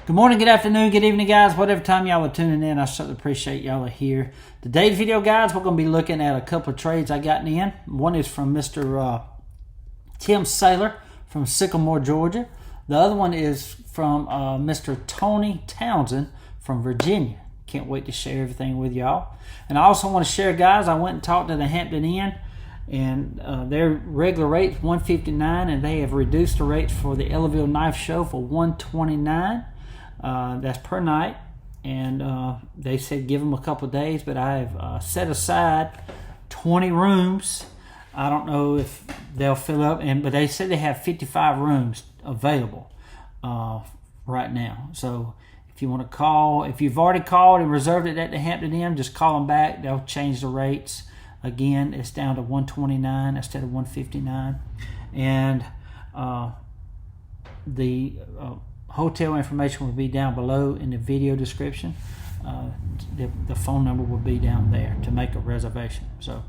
Good morning, good afternoon, good evening, guys. Whatever time y'all are tuning in, I certainly appreciate y'all are here. Today's video, guys, we're going to be looking at a couple of trades I got in. One is from Mr. Tim Saylor from Sycamore, Georgia. The other one is from Mr. Tony Townsen from Virginia. Can't wait to share everything with y'all. And I also want to share, guys, I went and talked to the Hampton Inn, and their regular rate's $159, and they have reduced the rates for the Ellaville Knife Show for $129. That's per night, and they said give them a couple of days, but I have set aside 20 rooms. I don't know if they'll fill up, but they said they have 55 rooms available right now. So if you want to call, if you've already called and reserved it at the Hampton Inn, just call them back. They'll change the rates. Again, it's down to $129 instead of $159, and the hotel information will be down below in the video description. The phone number will be down there to make a reservation. So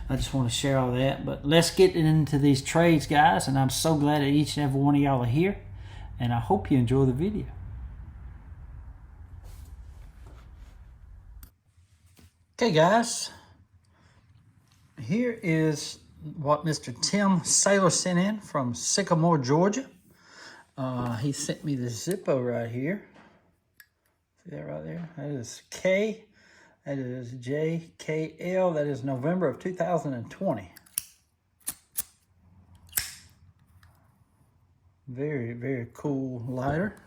I just want to share all that. But let's get into these trades, guys. And I'm so glad that each and every one of y'all are here. And I hope you enjoy the video. Okay, guys. Here is what Mr. Tim Saylor sent in from Sycamore, Georgia. He sent me the Zippo right here. See that right there? That is K. That is JKL. That is November of 2020. Very, very cool lighter.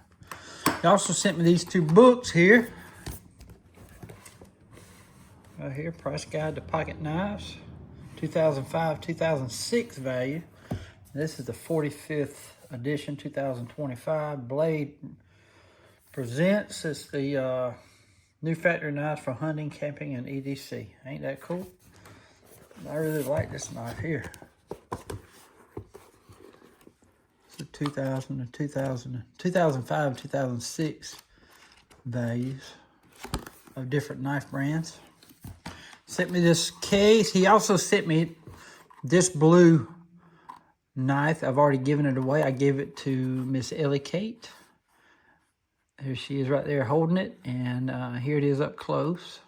He also sent me these two books here. Right here, Price Guide to Pocket Knives. 2005-2006 value. This is the 45th edition, 2025. Blade presents. It's the new factory knives for hunting, camping, and EDC. Ain't that cool? I really like this knife here. It's the 2000 and 2005 and 2006 values of different knife brands. Sent me this case. He also sent me this blue knife. I've already given it away. I gave it to Miss Ellie Kate. There she is right there holding it. And here it is up close.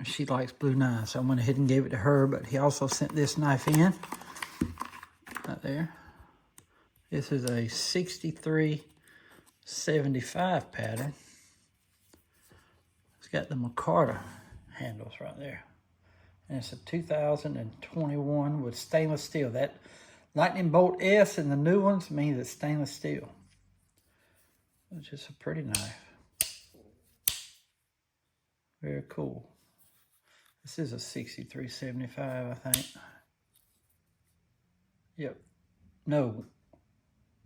She likes blue knives, so I went ahead and gave it to her. But he also sent this knife in. Right there. This is a 6375 pattern. It's got the micarta handles right there. And it's a 2021 with stainless steel. That lightning bolt S in the new ones means it's stainless steel. It's just a pretty knife. Very cool. This is a 6375, I think. Yep. No.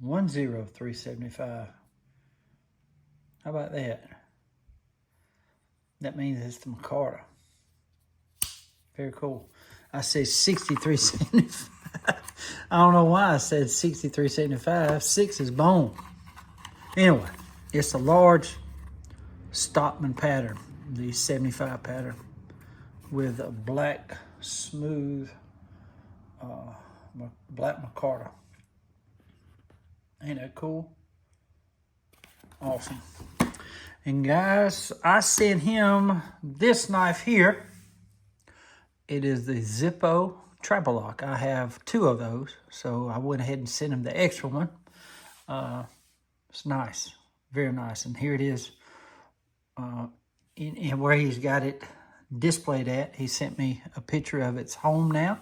10375. How about that? That means it's the micarta. Very cool. I said 6375. I don't know why I said 6375. 6 is bone. Anyway, it's a large Stockman pattern, the 75 pattern, with a black, smooth, black micarta. Ain't that cool? Awesome. And guys, I sent him this knife here. It is the Zippo Trapper Lock. I have 2 of those, so I went ahead and sent him the extra one. It's nice, very nice. And here it is, in where he's got it displayed at. He sent me a picture of its home now.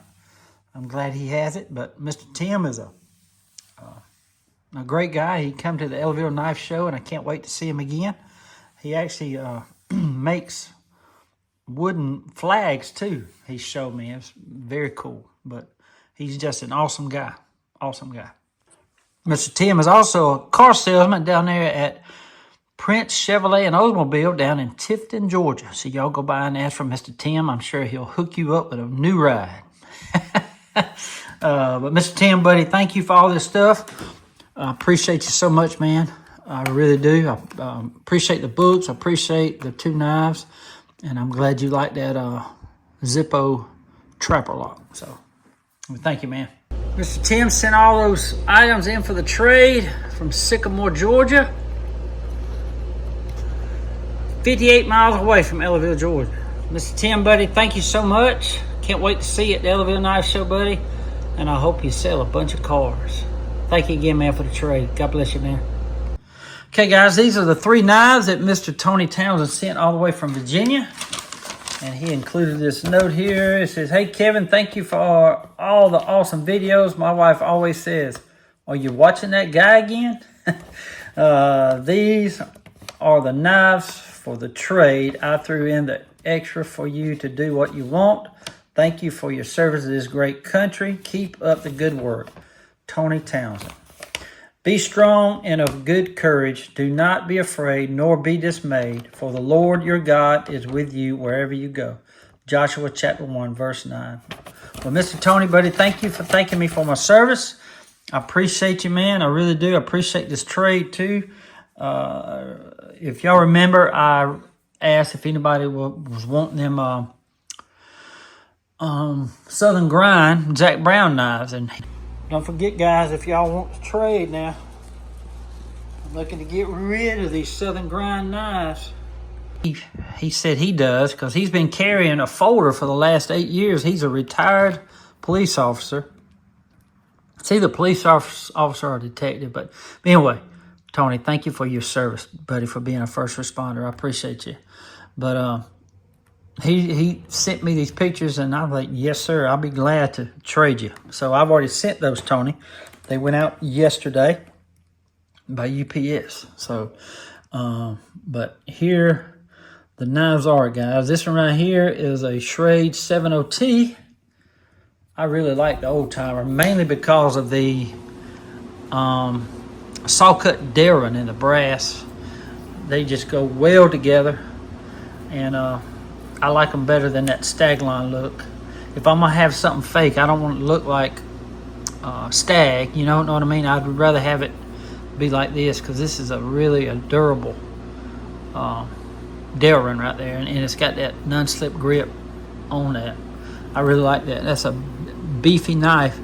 I'm glad he has it. But Mr. Tim is a great guy. He come to the Ellaville Knife Show, and I can't wait to see him again. He actually makes wooden flags too. He showed me. It's very cool. But he's just an awesome guy. Awesome guy. Mr. Tim is also a car salesman down there at Prince Chevrolet and Oldsmobile down in Tifton, Georgia. So y'all go by and ask for Mr. Tim. I'm sure he'll hook you up with a new ride. But Mr. Tim, buddy, thank you for all this stuff. I appreciate you so much, man. I really do. I appreciate the books. I appreciate the 2 knives. And I'm glad you like that Zippo Trapper Lock. So Thank you, man. Mr. Tim sent all those items in for the trade from Sycamore, Georgia. 58 miles away from Ellerville, Georgia. Mr. Tim, buddy, thank you so much. Can't wait to see you at the Ellerville Knife Show, buddy. And I hope you sell a bunch of cars. Thank you again, man, for the trade. God bless you, man. Okay, guys, these are the 3 knives that Mr. Tony Townsen sent all the way from Virginia. And he included this note here. It says, "Hey, Kevin, thank you for all the awesome videos. My wife always says, 'Are you watching that guy again?'" These are the knives for the trade. I threw in the extra for you to do what you want. Thank you for your service to this great country. Keep up the good work. Tony Townsen. Be strong and of good courage. Do not be afraid, nor be dismayed, for the Lord your God is with you wherever you go. Joshua chapter 1, verse 9. Well, Mr. Tony, buddy, thank you for thanking me for my service. I appreciate you, man. I really do. I appreciate this trade, too. If y'all remember, I asked if anybody was wanting them Southern Grind Jack Brown knives. And don't forget, guys, if y'all want to trade now, I'm looking to get rid of these Southern Grind knives. He said he does because he's been carrying a folder for the last 8 years. He's a retired police officer. It's either police officer or detective. But anyway, Tony, thank you for your service, buddy, for being a first responder. I appreciate you. But he sent me these pictures, and I'm like, yes, sir, I'll be glad to trade you. So I've already sent those, Tony. They went out yesterday by UPS. So, but here the knives are, guys. This one right here is a Schrade 70T. I really like the old timer, mainly because of the saw cut Darren and the brass. They just go well together, and I like them better than that Stagline look. If I'm gonna have something fake, I don't want it to look like Stag. You know what I mean? I'd rather have it be like this, because this is a really durable Darren right there, and it's got that non-slip grip on that. I really like that. That's a beefy knife,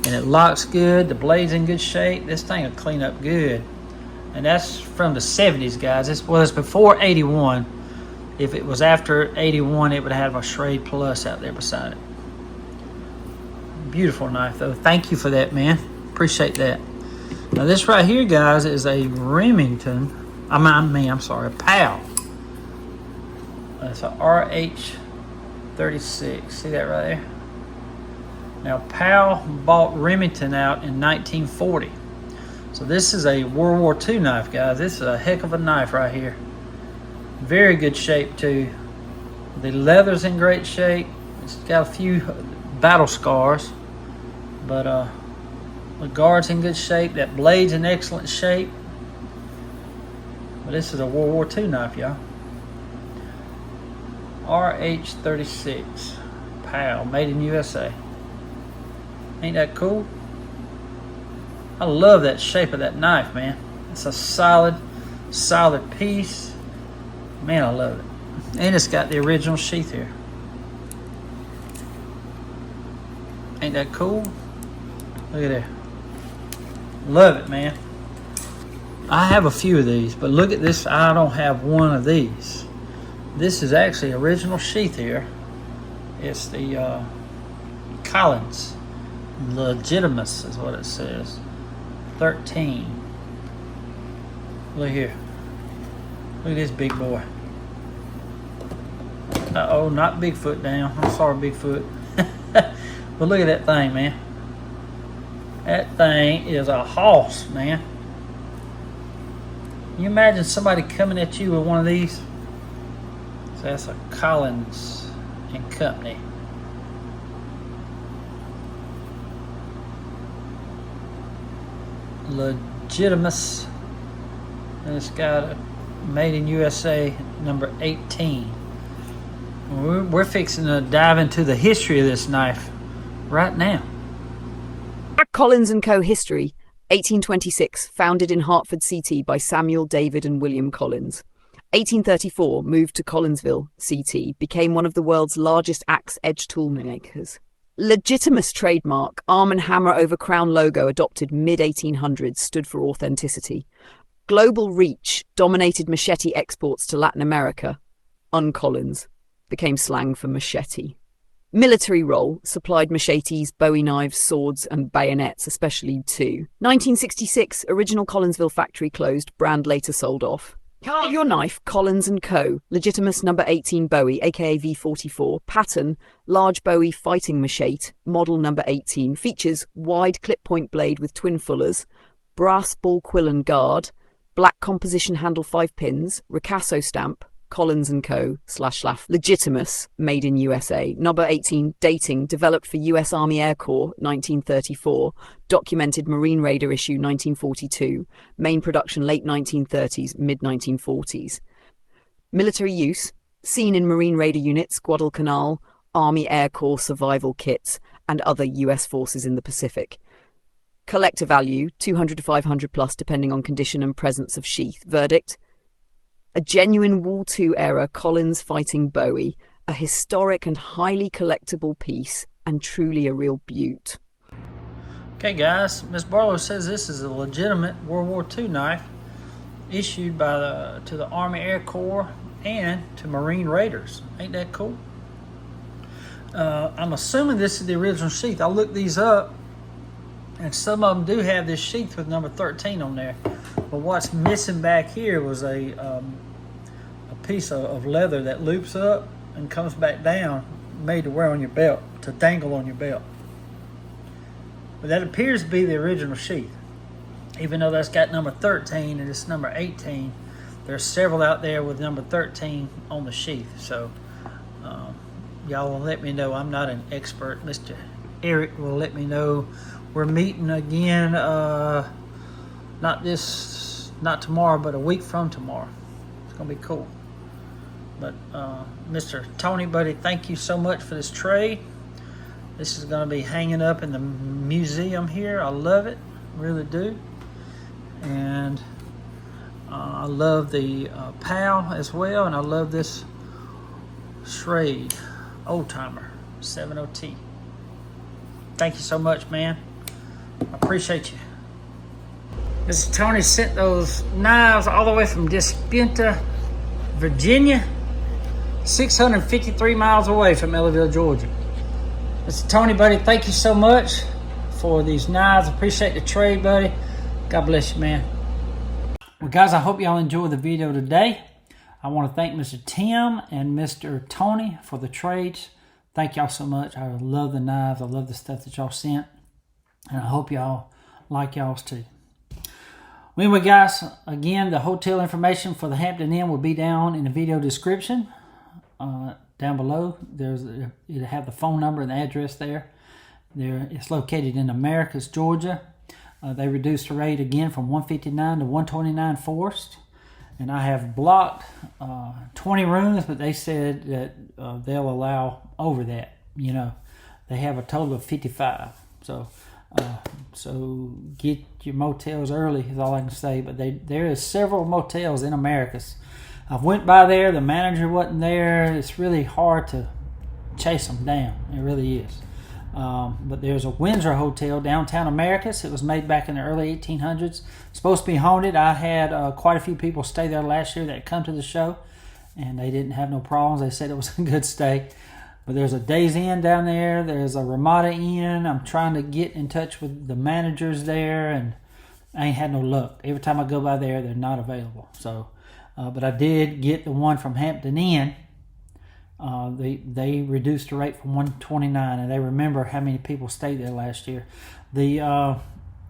and it locks good. The blade's in good shape. This thing will clean up good. And that's from the 70s, guys. It's before 81. If it was after 81, it would have a Schrade Plus out there beside it. Beautiful knife, though. Thank you for that, man. Appreciate that. Now, this right here, guys, is a Remington. I'm sorry, a PAL. That's a RH-36. See that right there? Now, PAL bought Remington out in 1940. So this is a World War II knife, guys. This is a heck of a knife right here. Very good shape, too. The leather's in great shape. It's got a few battle scars, but the guard's in good shape. That blade's in excellent shape. But this is a World War II knife, y'all. RH-36 PAL, made in USA. Ain't that cool? I love that shape of that knife, man. It's a solid piece. Man, I love it. And it's got the original sheath here. Ain't that cool? Look at that. Love it, man. I have a few of these, but look at this. I don't have one of these. This is actually original sheath here. It's the Collins Legitimus is what it says. 13. Look here. Look at this big boy. Uh-oh, not Bigfoot down. I'm sorry, Bigfoot. But look at that thing, man. That thing is a hoss, man. Can you imagine somebody coming at you with one of these? So that's a Collins and Company. Legitimus, and it's got a made in USA number 18. We're fixing to dive into the history of this knife right now. Collins & Co. History, 1826, founded in Hartford, CT by Samuel, David and William Collins. 1834, moved to Collinsville, CT, became one of the world's largest axe edge tool makers. Legitimist trademark, arm and hammer over crown logo adopted mid-1800s, stood for authenticity. Global reach, dominated machete exports to Latin America. Uncollins, became slang for machete. Military role, supplied machetes, bowie knives, swords and bayonets, especially two. 1966, original Collinsville factory closed, brand later sold off. Carve your knife, Collins & Co. Legitimus number 18 Bowie, aka V44. Pattern, large Bowie fighting machete. Model number 18. Features wide clip point blade with twin fullers, brass ball quill and guard, black composition handle 5 pins, Ricasso stamp, Collins & Co. / Legitimus, made in USA. Number 18, dating, developed for US Army Air Corps, 1934. Documented Marine Raider issue, 1942. Main production, late 1930s, mid-1940s. Military use, seen in Marine Raider units, Guadalcanal, Army Air Corps survival kits, and other US forces in the Pacific. Collector value, 200 to 500 plus, depending on condition and presence of sheath. Verdict: a genuine WWII-era Collins fighting Bowie, a historic and highly collectible piece, and truly a real beaut. Okay guys, Miss Barlow says this is a legitimate World War II knife issued by to the Army Air Corps and to Marine Raiders. Ain't that cool? I'm assuming this is the original sheath. I looked these up and some of them do have this sheath with number 13 on there. But what's missing back here was a piece of leather that loops up and comes back down, made to wear on your belt, to dangle on your belt. But that appears to be the original sheath. Even though that's got number 13 and it's number 18, there's several out there with number 13 on the sheath. So y'all will let me know. I'm not an expert. Mr. Eric will let me know. We're meeting again, not tomorrow, but a week from tomorrow. It's gonna be cool. But Mr. Tony, buddy, thank you so much for this trade. This is gonna be hanging up in the museum here. I love it, really do. And I love the PAL as well, and I love this Schrade old timer 70T. Thank you so much, man. I appreciate you. Mr. Tony sent those knives all the way from Despenta, Virginia, 653 miles away from Ellaville, Georgia. Mr. Tony, buddy, thank you so much for these knives. Appreciate the trade, buddy. God bless you, man. Well, guys, I hope y'all enjoyed the video today. I want to thank Mr. Tim and Mr. Tony for the trades. Thank y'all so much. I love the knives. I love the stuff that y'all sent. And I hope y'all like y'all's too. Well, anyway, guys, again, the hotel information for the Hampton Inn will be down in the video description. Down below, it'll have the phone number and the address there. It's located in Americus, Georgia. They reduced the rate again from 159 to 129 Forest. And I have blocked 20 rooms, but they said that they'll allow over that. You know, they have a total of 55. So get your motels early is all I can say. But there is several motels in Americus. I went by there. The manager wasn't there. It's really hard to chase them down. It really is. But there's a Windsor Hotel downtown Americus. It was made back in the early 1800s. Supposed to be haunted. I had quite a few people stay there last year that come to the show, and they didn't have no problems. They said it was a good stay. But there's a Days Inn down there. There's a Ramada Inn. I'm trying to get in touch with the managers there, and I ain't had no luck. Every time I go by there, they're not available. So, but I did get the one from Hampton Inn. They reduced the rate from 129, and they remember how many people stayed there last year. The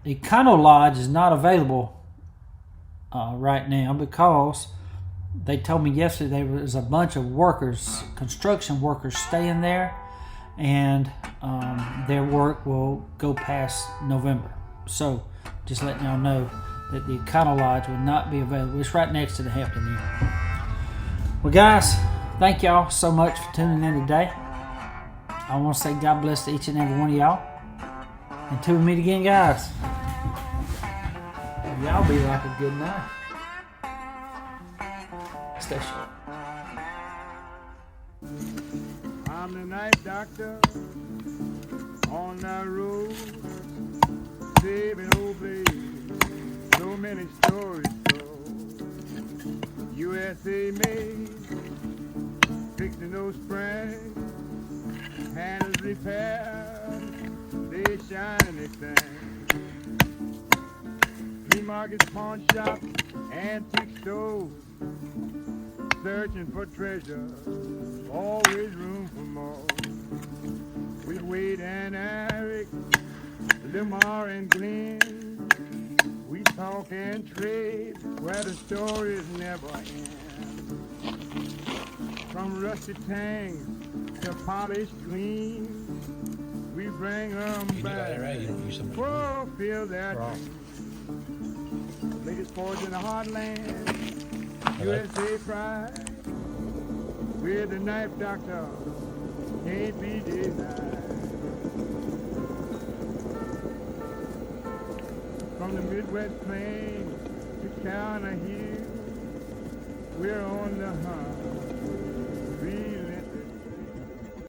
Econo Lodge is not available right now because they told me yesterday there was a bunch of workers, construction workers, staying there, and their work will go past November. So just letting y'all know that the Econo Lodge will not be available. It's right next to the Hampton Inn. Well, guys, thank y'all so much for tuning in today. I want to say God bless to each and every one of y'all. Until we meet again, guys. Y'all be like a good night. Stay sharp. I'm the night doctor. on the road, saving old blades, so many stories told. USA made, fixing those springs, handles repaired, they shine and they sing. Flea markets, pawn shops, antique stores, searching for treasure, always room for more. With Wade and Eric, Lamar and Glenn, we talk and trade where the stories never end. From rusty tanks to polished gleams, we bring them back. Whoa, feel that. Latest forge in the heartland, USA pride. We're the knife doctor, can't be denied. From the Midwest plains to Counter Hill, we're on the hunt.